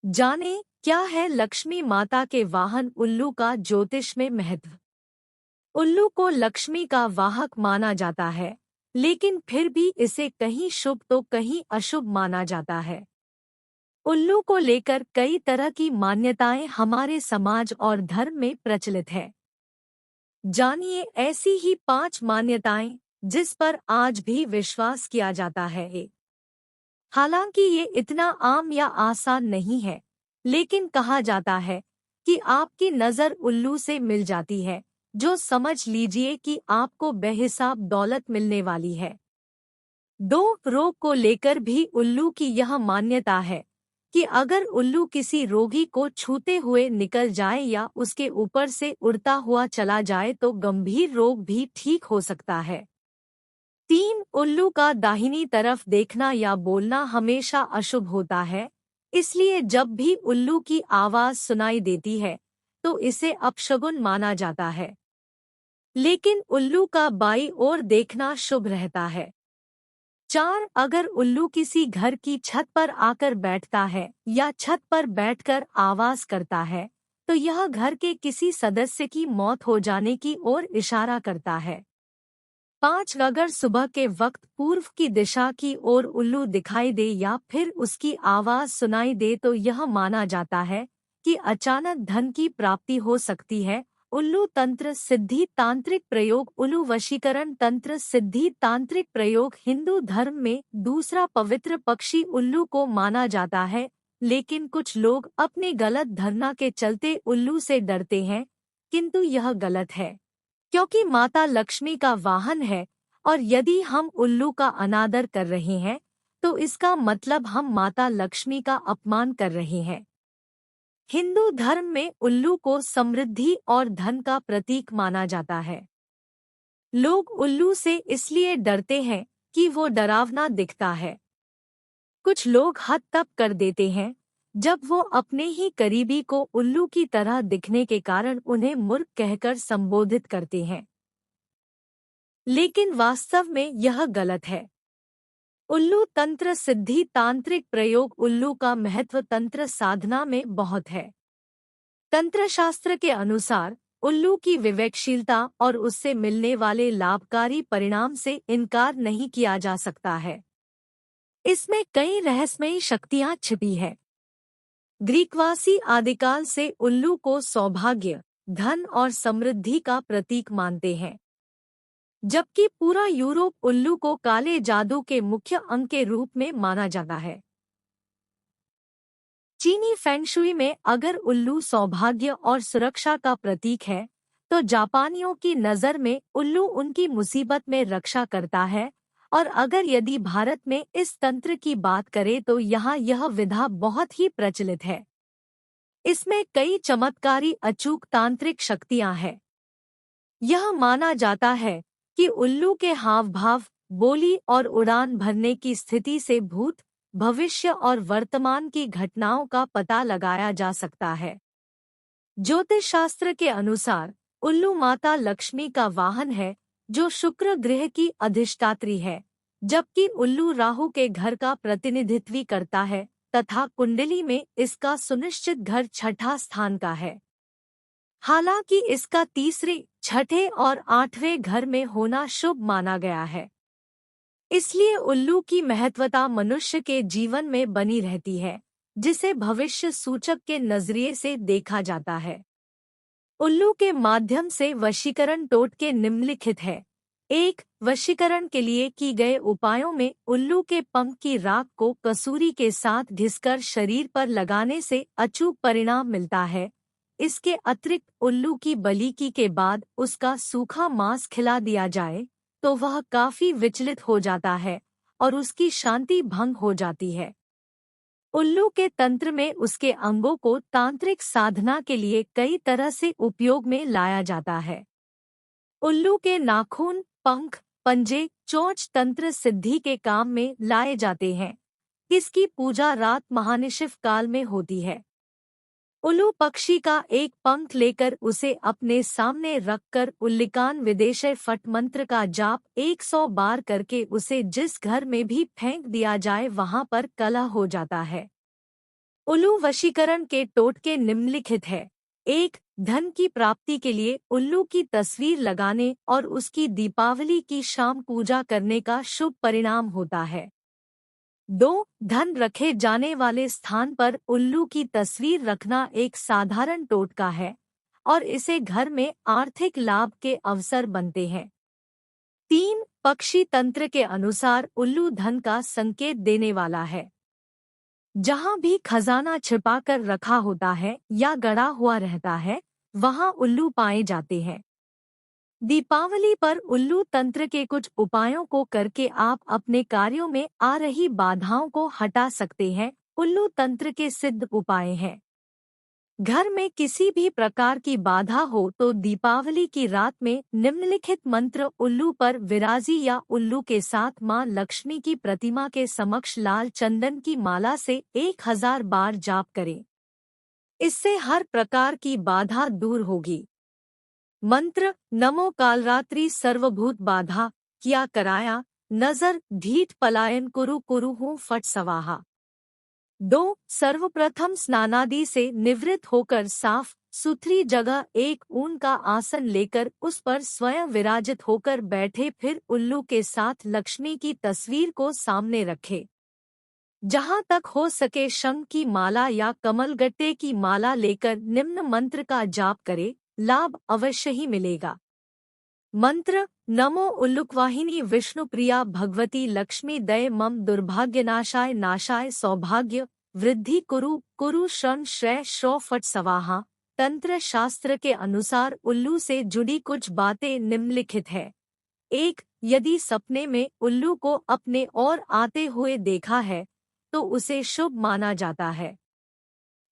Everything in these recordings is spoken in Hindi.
जाने क्या है लक्ष्मी माता के वाहन उल्लू का ज्योतिष में महत्व। उल्लू को लक्ष्मी का वाहक माना जाता है, लेकिन फिर भी इसे कहीं शुभ तो कहीं अशुभ माना जाता है। उल्लू को लेकर कई तरह की मान्यताएं हमारे समाज और धर्म में प्रचलित है। जानिए ऐसी ही 5 मान्यताएं जिस पर आज भी विश्वास किया जाता है। हालांकि ये इतना आम या आसान नहीं है, लेकिन कहा जाता है कि आपकी नज़र उल्लू से मिल जाती है, जो समझ लीजिए कि आपको बेहिसाब दौलत मिलने वाली है। दो रोग को लेकर भी उल्लू की यह मान्यता है कि अगर उल्लू किसी रोगी को छूते हुए निकल जाए या उसके ऊपर से उड़ता हुआ चला जाए तो गंभीर रोग भी ठीक हो सकता है। 3 उल्लू का दाहिनी तरफ देखना या बोलना हमेशा अशुभ होता है, इसलिए जब भी उल्लू की आवाज सुनाई देती है तो इसे अपशगुन माना जाता है। लेकिन उल्लू का बाईं ओर देखना शुभ रहता है। 4 अगर उल्लू किसी घर की छत पर आकर बैठता है या छत पर बैठकर आवाज करता है तो यह घर के किसी सदस्य की मौत हो जाने की ओर इशारा करता है। 5 अगर सुबह के वक्त पूर्व की दिशा की ओर उल्लू दिखाई दे या फिर उसकी आवाज सुनाई दे तो यह माना जाता है कि अचानक धन की प्राप्ति हो सकती है। उल्लू तंत्र सिद्धि तांत्रिक प्रयोग। उल्लू वशीकरण तंत्र सिद्धि तांत्रिक प्रयोग हिंदू धर्म में दूसरा पवित्र पक्षी उल्लू को माना जाता है, लेकिन कुछ लोग अपनी गलत धारणा के चलते उल्लू से डरते हैं, किंतु यह गलत है क्योंकि माता लक्ष्मी का वाहन है और यदि हम उल्लू का अनादर कर रहे हैं तो इसका मतलब हम माता लक्ष्मी का अपमान कर रहे हैं। हिंदू धर्म में उल्लू को समृद्धि और धन का प्रतीक माना जाता है। लोग उल्लू से इसलिए डरते हैं कि वो डरावना दिखता है। कुछ लोग हद तब कर देते हैं जब वो अपने ही करीबी को उल्लू की तरह दिखने के कारण उन्हें मूर्ख कहकर संबोधित करते हैं, लेकिन वास्तव में यह गलत है। उल्लू तंत्र सिद्धि तांत्रिक प्रयोग। उल्लू का महत्व तंत्र साधना में बहुत है। तंत्र शास्त्र के अनुसार उल्लू की विवेकशीलता और उससे मिलने वाले लाभकारी परिणाम से इनकार नहीं किया जा सकता है। इसमें कई रहस्यमयी शक्तियां छिपी है। ग्रीकवासी आदिकाल से उल्लू को सौभाग्य, धन और समृद्धि का प्रतीक मानते हैं, जबकि पूरा यूरोप उल्लू को काले जादू के मुख्य अंग के रूप में माना जाता है। चीनी फेंगशुई में अगर उल्लू सौभाग्य और सुरक्षा का प्रतीक है, तो जापानियों की नज़र में उल्लू उनकी मुसीबत में रक्षा करता है। और अगर यदि भारत में इस तंत्र की बात करें तो यहाँ यह विधा बहुत ही प्रचलित है। इसमें कई चमत्कारी अचूक तांत्रिक शक्तियाँ हैं। यह माना जाता है कि उल्लू के हाव भाव, बोली और उड़ान भरने की स्थिति से भूत, भविष्य और वर्तमान की घटनाओं का पता लगाया जा सकता है। ज्योतिष शास्त्र के अनुसार उल्लू माता लक्ष्मी का वाहन है, जो शुक्र ग्रह की अधिष्ठात्री है, जबकि उल्लू राहु के घर का प्रतिनिधित्व करता है तथा कुंडली में इसका सुनिश्चित घर छठा स्थान का है। हालांकि इसका तीसरे, छठे और आठवें घर में होना शुभ माना गया है। इसलिए उल्लू की महत्वता मनुष्य के जीवन में बनी रहती है, जिसे भविष्य सूचक के नजरिए से देखा जाता है। उल्लू के माध्यम से वशीकरण टोटके निम्नलिखित है। 1. वशीकरण के लिए की गए उपायों में उल्लू के पंख की राख को कसूरी के साथ घिसकर शरीर पर लगाने से अचूक परिणाम मिलता है। इसके अतिरिक्त उल्लू की बलिकी के बाद उसका सूखा मांस खिला दिया जाए तो वह काफी विचलित हो जाता है और उसकी शांति भंग हो जाती है। उल्लू के तंत्र में उसके अंगों को तांत्रिक साधना के लिए कई तरह से उपयोग में लाया जाता है। उल्लू के नाखून, पंख, पंजे, चोंच तंत्र सिद्धि के काम में लाए जाते हैं। इसकी पूजा रात महानिशिव काल में होती है। उल्लू पक्षी का एक पंख लेकर उसे अपने सामने रखकर उल्लिकान विदेशय फट मंत्र का जाप 100 बार करके उसे जिस घर में भी फेंक दिया जाए वहां पर कलह हो जाता है। उल्लू वशीकरण के टोटके निम्नलिखित है। 1. धन की प्राप्ति के लिए उल्लू की तस्वीर लगाने और उसकी दीपावली की शाम पूजा करने का शुभ परिणाम होता है। 2. धन रखे जाने वाले स्थान पर उल्लू की तस्वीर रखना एक साधारण टोटका है और इसे घर में आर्थिक लाभ के अवसर बनते हैं। 3. पक्षी तंत्र के अनुसार उल्लू धन का संकेत देने वाला है। जहाँ भी खजाना छिपाकर रखा होता है या गड़ा हुआ रहता है, वहाँ उल्लू पाए जाते हैं। दीपावली पर उल्लू तंत्र के कुछ उपायों को करके आप अपने कार्यों में आ रही बाधाओं को हटा सकते हैं। उल्लू तंत्र के सिद्ध उपाय हैं। घर में किसी भी प्रकार की बाधा हो तो दीपावली की रात में निम्नलिखित मंत्र उल्लू पर विराजी या उल्लू के साथ मां लक्ष्मी की प्रतिमा के समक्ष लाल चंदन की माला से 1000 बार जाप करें। इससे हर प्रकार की बाधा दूर होगी। मंत्र नमो कालरात्रि सर्वभूत बाधा किया कराया नजर ढीठ पलायन कुरु कुरु हूँ फट सवाहा। 2. सर्वप्रथम स्नानादि से निवृत्त होकर साफ सुथरी जगह एक ऊन का आसन लेकर उस पर स्वयं विराजित होकर बैठे, फिर उल्लू के साथ लक्ष्मी की तस्वीर को सामने रखे। जहाँ तक हो सके शंख की माला या कमलगट्टे की माला लेकर निम्न मंत्र का जाप करे, लाभ अवश्य ही मिलेगा। मंत्र नमो उल्लुकवाहिनी विष्णुप्रिया भगवती लक्ष्मी दय मम दुर्भाग्यनाशाय नाशाय सौभाग्य वृद्धि कुरु कुरु श्रम श्रेय श्रो फट सवाहा। तंत्र शास्त्र के अनुसार उल्लू से जुड़ी कुछ बातें निम्नलिखित है। 1. यदि सपने में उल्लू को अपने ओर आते हुए देखा है तो उसे शुभ माना जाता है,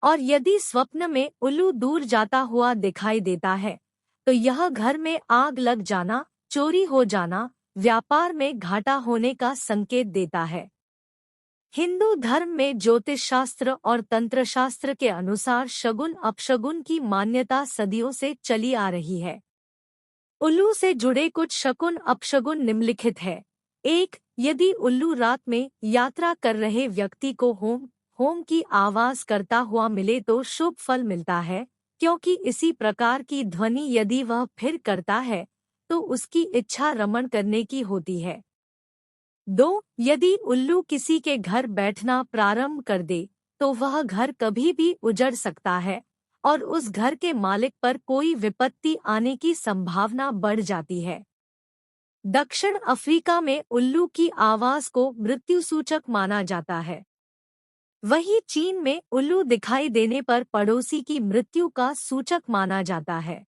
और यदि स्वप्न में उल्लू दूर जाता हुआ दिखाई देता है तो यह घर में आग लग जाना, चोरी हो जाना, व्यापार में घाटा होने का संकेत देता है। हिंदू धर्म में ज्योतिष शास्त्र और तंत्र शास्त्र के अनुसार शगुन अपशगुन की मान्यता सदियों से चली आ रही है। उल्लू से जुड़े कुछ शकुन अपशगुन निम्नलिखित है। 1. यदि उल्लू रात में यात्रा कर रहे व्यक्ति को होम होम की आवाज करता हुआ मिले तो शुभ फल मिलता है, क्योंकि इसी प्रकार की ध्वनि यदि वह फिर करता है तो उसकी इच्छा रमण करने की होती है। 2. यदि उल्लू किसी के घर बैठना प्रारंभ कर दे तो वह घर कभी भी उजड़ सकता है और उस घर के मालिक पर कोई विपत्ति आने की संभावना बढ़ जाती है। दक्षिण अफ्रीका में उल्लू की आवाज को मृत्युसूचक माना जाता है। वहीं चीन में उल्लू दिखाई देने पर पड़ोसी की मृत्यु का सूचक माना जाता है।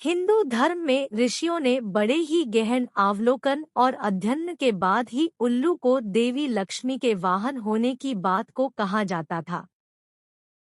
हिंदू धर्म में ऋषियों ने बड़े ही गहन अवलोकन और अध्ययन के बाद ही उल्लू को देवी लक्ष्मी के वाहन होने की बात को कहा जाता था।